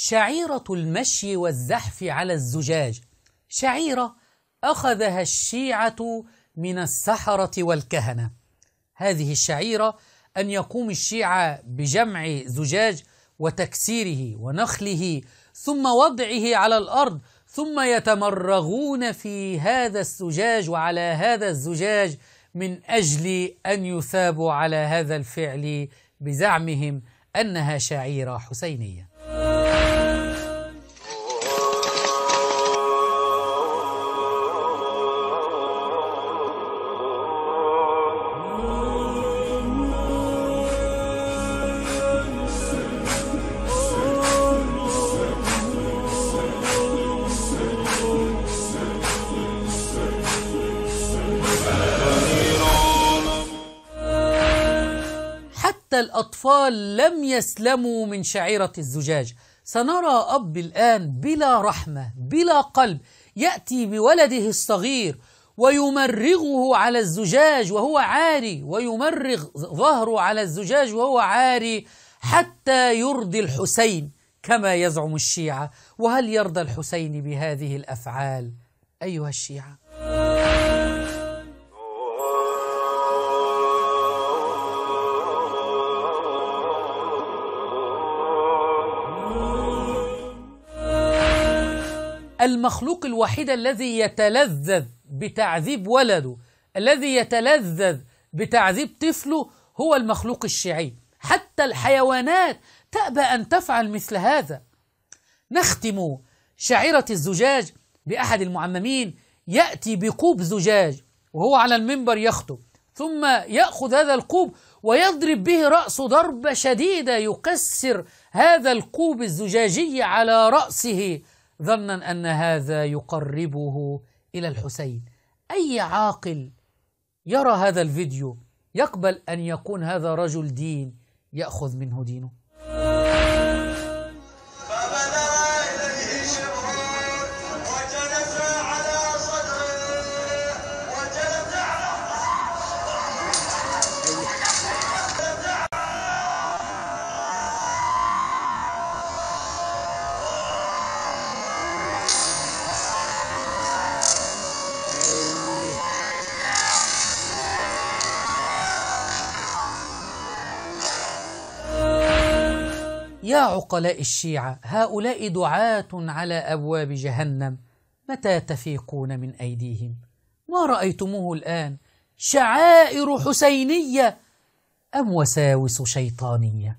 شعيرة المشي والزحف على الزجاج شعيرة أخذها الشيعة من السحرة والكهنة. هذه الشعيرة أن يقوم الشيعة بجمع زجاج وتكسيره ونخله ثم وضعه على الأرض، ثم يتمرغون في هذا الزجاج وعلى هذا الزجاج من أجل أن يثابوا على هذا الفعل بزعمهم أنها شعيرة حسينية. حتى الأطفال لم يسلموا من شعيرة الزجاج. سنرى أب الآن بلا رحمة بلا قلب يأتي بولده الصغير ويمرغه على الزجاج وهو عاري، ويمرغ ظهره على الزجاج وهو عاري حتى يرضي الحسين كما يزعم الشيعة. وهل يرضى الحسين بهذه الأفعال أيها الشيعة؟ المخلوق الوحيد الذي يتلذذ بتعذيب ولده، الذي يتلذذ بتعذيب طفله، هو المخلوق الشيعي. حتى الحيوانات تأبى أن تفعل مثل هذا. نختم شعيرة الزجاج بأحد المعممين يأتي بكوب زجاج وهو على المنبر يخطب، ثم يأخذ هذا الكوب ويضرب به رأسه ضربة شديدة يكسر هذا الكوب الزجاجي على رأسه ظنا أن هذا يقربه إلى الحسين. أي عاقل يرى هذا الفيديو يقبل أن يكون هذا رجل دين يأخذ منه دينه؟ يا عقلاء الشيعة، هؤلاء دعاة على أبواب جهنم، متى تفيقون من أيديهم؟ ما رأيتموه الآن شعائر حسينية أم وساوس شيطانية؟